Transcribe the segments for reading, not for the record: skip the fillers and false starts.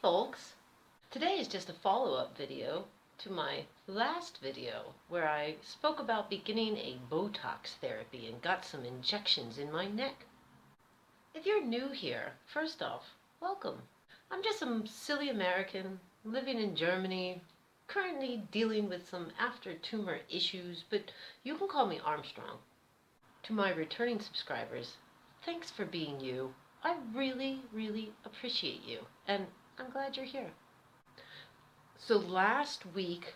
folks! Today is just a follow-up video to my last video where I spoke about beginning a Botox therapy and got some injections in my neck. If you're new here, first off, welcome. I'm just some silly American living in Germany, currently dealing with some after-tumor issues, but you can call me Armstrong. To my returning subscribers, thanks for being you. I really, really appreciate you, and I'm glad you're here. So last week,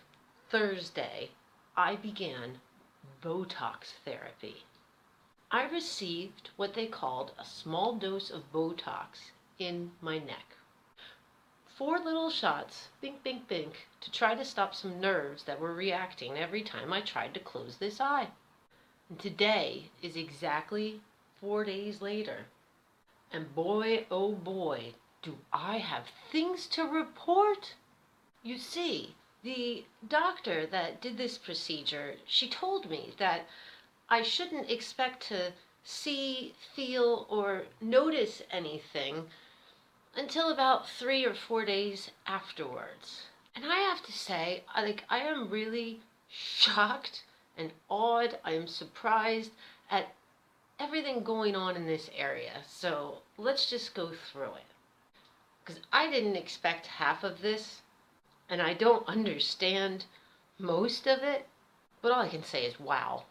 Thursday, I began Botox therapy. I received what they called a small dose of Botox in my neck. 4 little shots, bink, bink, bink, to try to stop some nerves that were reacting every time I tried to close this eye. And today is exactly 4 days later. And boy, oh boy, do I have things to report. You see, the doctor that did this procedure, she told me that I shouldn't expect to see, feel, or notice anything until about 3 or 4 days afterwards. And I have to say, I am really shocked and awed. I am surprised at everything going on in this area. So let's just go through it. Because I didn't expect half of this, and I don't understand most of it, but all I can say is wow.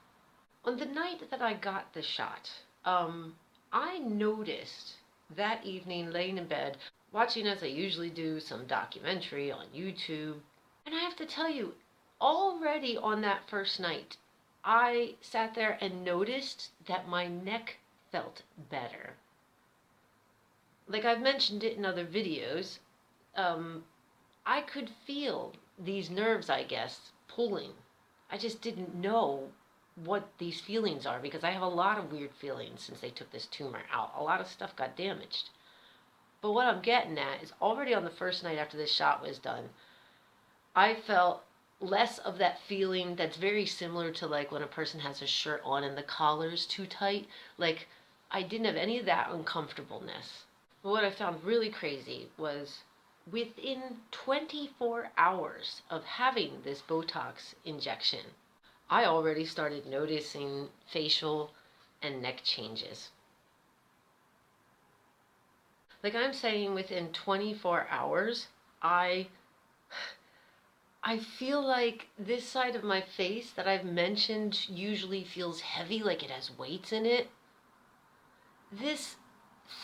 On the night that I got the shot, I noticed that evening laying in bed, watching, as I usually do, some documentary on YouTube, and I have to tell you, already on that first night, I sat there and noticed that my neck felt better. Like I've mentioned it in other videos, I could feel these nerves, I guess, pulling. I just didn't know what these feelings are because I have a lot of weird feelings since they took this tumor out. A lot of stuff got damaged. But what I'm getting at is already on the first night after this shot was done, I felt less of that feeling that's very similar to like when a person has a shirt on and the collar's too tight. Like I didn't have any of that uncomfortableness. But what I found really crazy was within 24 hours of having this Botox injection, I already started noticing facial and neck changes. Like I'm saying, within 24 hours, I feel like this side of my face that I've mentioned usually feels heavy, like it has weights in it. This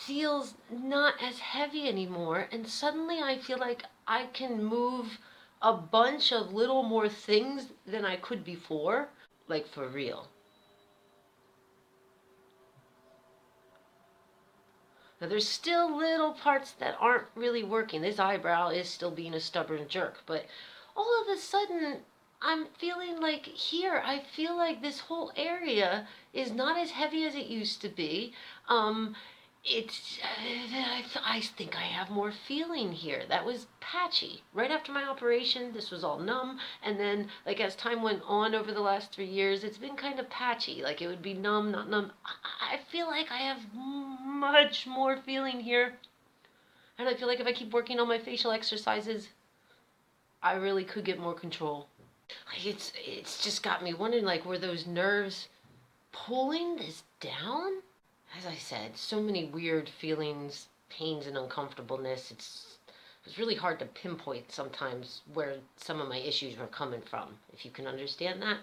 feels not as heavy anymore, and suddenly I feel like I can move a bunch of little more things than I could before, like for real. Now there's still little parts that aren't really working. This eyebrow is still being a stubborn jerk, but all of a sudden I'm feeling like here, I feel like this whole area is not as heavy as it used to be. I think I have more feeling here. That was patchy. Right after my operation, this was all numb. And then, like, as time went on over the last 3 years, it's been kind of patchy. Like, it would be numb, not numb. I feel like I have much more feeling here. And I feel like if I keep working on my facial exercises, I really could get more control. Like, it's just got me wondering, like, were those nerves pulling this down? As I said, so many weird feelings, pains, and uncomfortableness. It's really hard to pinpoint sometimes where some of my issues were coming from, if you can understand that.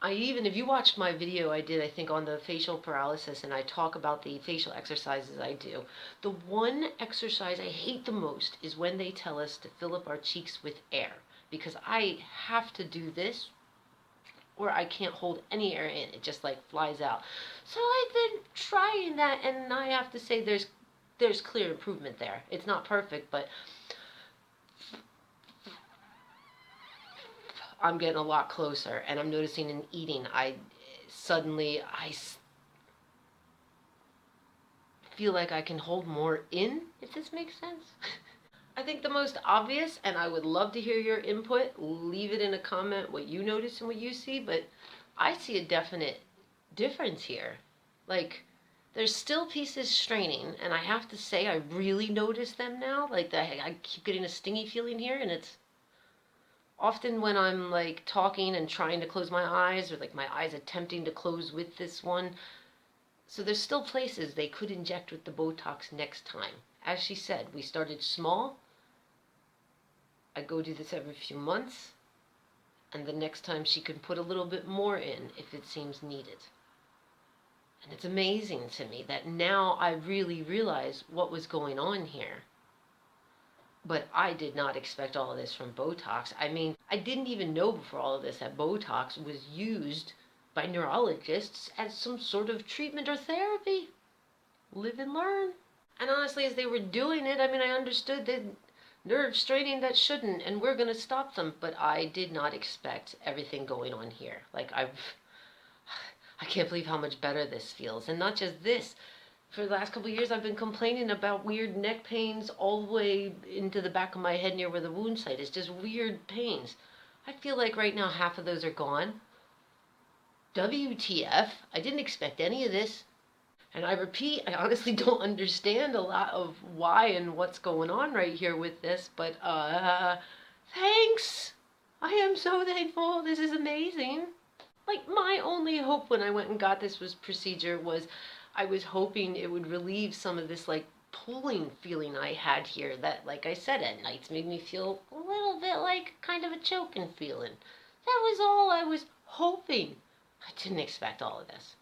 If you watched my video I did, I think, on the facial paralysis, and I talk about the facial exercises I do, the one exercise I hate the most is when they tell us to fill up our cheeks with air, because I have to do this or I can't hold any air in. It just like flies out. So I've been trying that, and I have to say there's clear improvement there. It's not perfect, but I'm getting a lot closer, and I'm noticing in eating, I feel like I can hold more in, if this makes sense. I think the most obvious, and I would love to hear your input, leave it in a comment what you notice and what you see, but I see a definite difference here. Like, There's still pieces straining, and I have to say I really notice them now. Like I keep getting a stingy feeling here, and it's often when I'm like talking and trying to close my eyes, or like my eyes attempting to close with this one. So there's still places they could inject with the Botox next time. As she said, we started small. I go do this every few months, and the next time she can put a little bit more in if it seems needed. And it's amazing to me that now I really realize what was going on here. But I did not expect all of this from Botox. I mean, I didn't even know before all of this that Botox was used by neurologists as some sort of treatment or therapy. Live and learn. And honestly, as they were doing it, I mean, I understood the nerve straining that shouldn't, and we're going to stop them. But I did not expect everything going on here. Like, I can't believe how much better this feels. And not just this. For the last couple of years, I've been complaining about weird neck pains all the way into the back of my head near where the wound site is. Just weird pains. I feel like right now half of those are gone. WTF? I didn't expect any of this. And I repeat, I honestly don't understand a lot of why and what's going on right here with this, but thanks! I am so thankful. This is amazing. Like, my only hope when I went and got this procedure was I was hoping it would relieve some of this, like, pulling feeling I had here that, like I said, at nights made me feel a little bit like kind of a choking feeling. That was all I was hoping. I didn't expect all of this.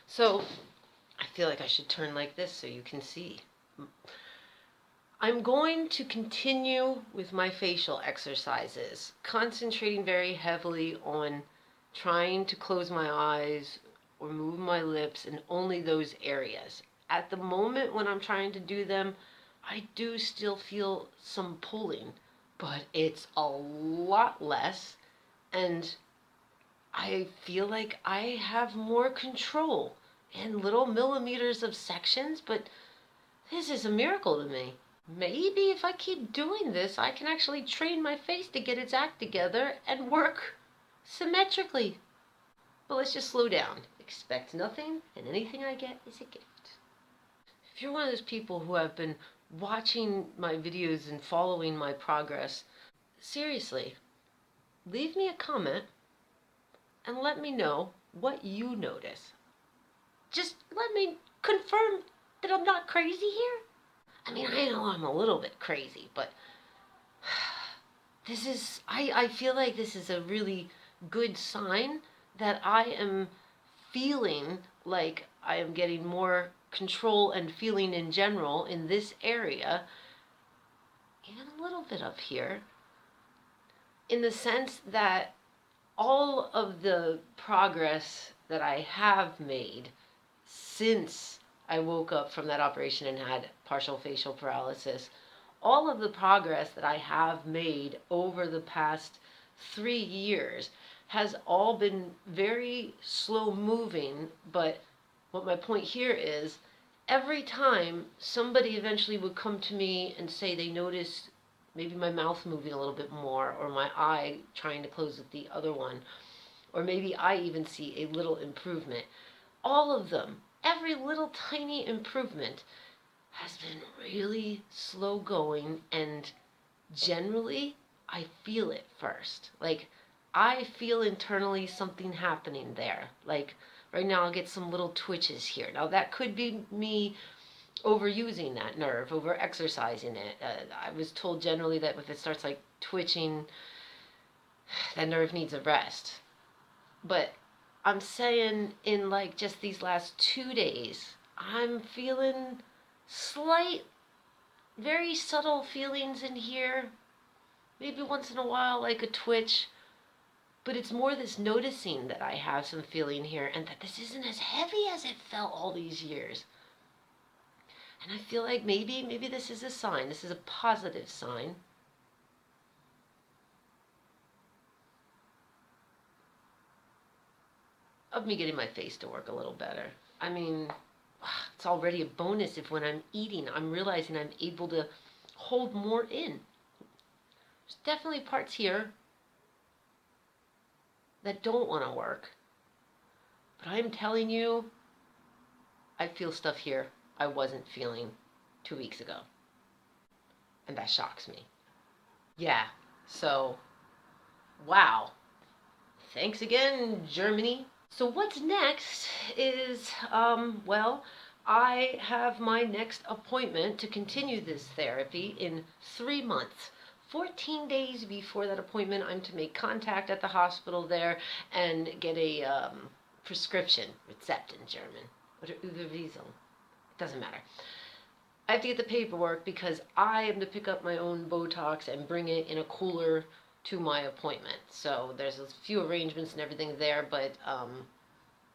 So, I feel like I should turn like this so you can see. I'm going to continue with my facial exercises, concentrating very heavily on trying to close my eyes or move my lips in only those areas. At the moment when I'm trying to do them, I do still feel some pulling, but it's a lot less, and I feel like I have more control in little millimeters of sections, but this is a miracle to me. Maybe if I keep doing this, I can actually train my face to get its act together and work symmetrically. But let's just slow down. Expect nothing, and anything I get is a gift. If you're one of those people who have been watching my videos and following my progress, seriously, leave me a comment and let me know what you notice. Just let me confirm that I'm not crazy here. I mean, I know I'm a little bit crazy, but this is, I feel like this is a really good sign that I am feeling like I am getting more control and feeling in general in this area, even a little bit up here, in the sense that all of the progress that I have made since I woke up from that operation and had partial facial paralysis, all of the progress that I have made over the past 3 years has all been very slow moving. But what my point here is, every time somebody eventually would come to me and say they noticed maybe my mouth moving a little bit more, or my eye trying to close with the other one, or maybe I even see a little improvement, all of them, every little tiny improvement has been really slow going, and generally I feel it first. Like, I feel internally something happening there. Like, right now I'll get some little twitches here. Now that could be me overusing that nerve, over exercising it. I was told generally that if it starts like twitching, that nerve needs a rest. But I'm saying in like just these last 2 days, I'm feeling slight, very subtle feelings in here. Maybe once in a while like a twitch. But it's more this noticing that I have some feeling here, and that this isn't as heavy as it felt all these years. And I feel like maybe this is a sign. This is a positive sign. Of me getting my face to work a little better. I mean, it's already a bonus if when I'm eating, I'm realizing I'm able to hold more in. There's definitely parts here that don't want to work. But I'm telling you, I feel stuff here I wasn't feeling 2 weeks ago. And that shocks me. Yeah, so, wow. Thanks again, Germany. So what's next is, well, I have my next appointment to continue this therapy in 3 months. 14 days before that appointment, I'm to make contact at the hospital there and get a prescription, Rezept in German, or Überweisung. It doesn't matter. I have to get the paperwork because I am to pick up my own Botox and bring it in a cooler to my appointment. So there's a few arrangements and everything there, but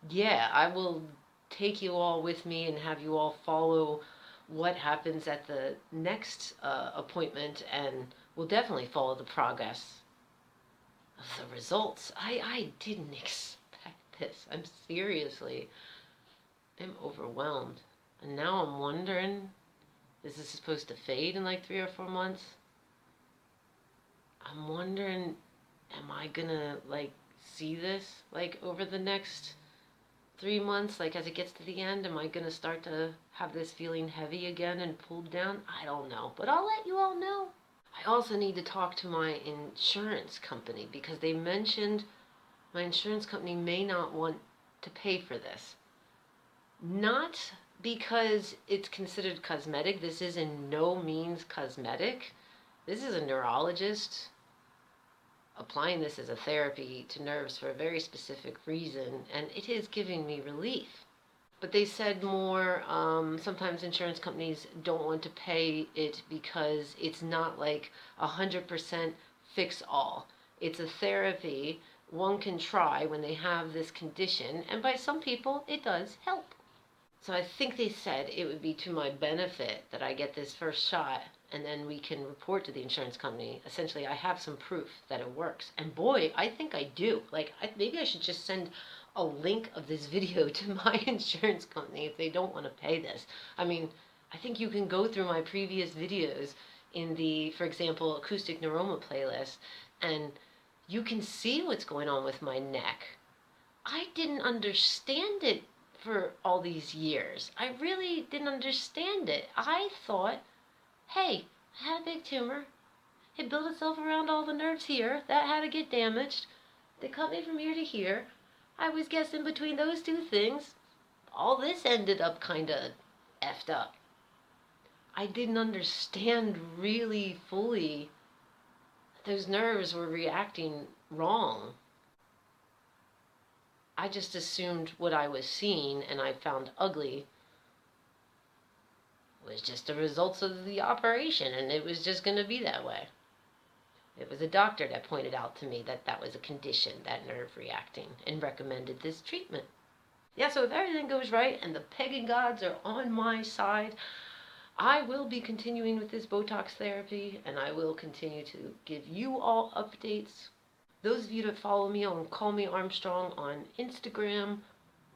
yeah, I will take you all with me and have you all follow what happens at the next appointment, and we'll definitely follow the progress of the results. I didn't expect this. I'm seriously, I'm overwhelmed. And now I'm wondering, is this supposed to fade in like 3 or 4 months? I'm wondering, am I gonna like see this like over the next 3 months? Like as it gets to the end, am I gonna start to have this feeling heavy again and pulled down? I don't know, but I'll let you all know. I also need to talk to my insurance company because they mentioned my insurance company may not want to pay for this. Not because it's considered cosmetic. This is in no means cosmetic. This is a neurologist applying this as a therapy to nerves for a very specific reason, and it is giving me relief. But they said more, sometimes insurance companies don't want to pay it because it's not like 100% fix all. It's a therapy one can try when they have this condition, and by some people it does help. So I think they said it would be to my benefit that I get this first shot, and then we can report to the insurance company. Essentially, I have some proof that it works. And boy, I think I do. Like, maybe I should just send a link of this video to my insurance company if they don't want to pay this. I mean, I think you can go through my previous videos in the, for example, acoustic neuroma playlist, and you can see what's going on with my neck. I didn't understand it for all these years. I really didn't understand it. I thought, hey, I had a big tumor. It built itself around all the nerves here. That had to get damaged. They cut me from here to here. I was guessing between those two things. All this ended up kind of effed up. I didn't understand really fully that those nerves were reacting wrong. I just assumed what I was seeing and I found ugly was just the results of the operation, and it was just going to be that way. It was a doctor that pointed out to me that that was a condition, that nerve reacting, and recommended this treatment. Yeah, so if everything goes right and the pagan gods are on my side, I will be continuing with this Botox therapy, and I will continue to give you all updates. Those of you that follow me on Call Me Armstrong on Instagram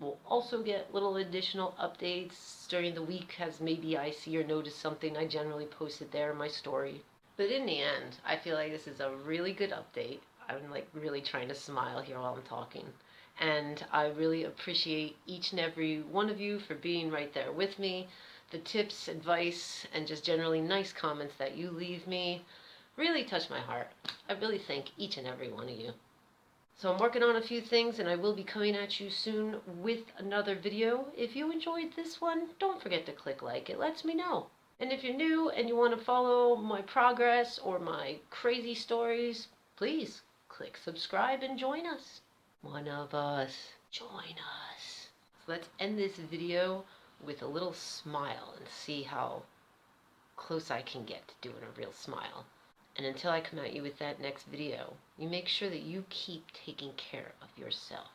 will also get little additional updates during the week as maybe I see or notice something. I generally post it there in my story. But in the end, I feel like this is a really good update. I'm like really trying to smile here while I'm talking. And I really appreciate each and every one of you for being right there with me. The tips, advice, and just generally nice comments that you leave me really touch my heart. I really thank each and every one of you. So I'm working on a few things, and I will be coming at you soon with another video. If you enjoyed this one, don't forget to click like. It lets me know. And if you're new and you want to follow my progress or my crazy stories, please click subscribe and join us. One of us. Join us. So let's end this video with a little smile and see how close I can get to doing a real smile. And until I come at you with that next video, you make sure that you keep taking care of yourself.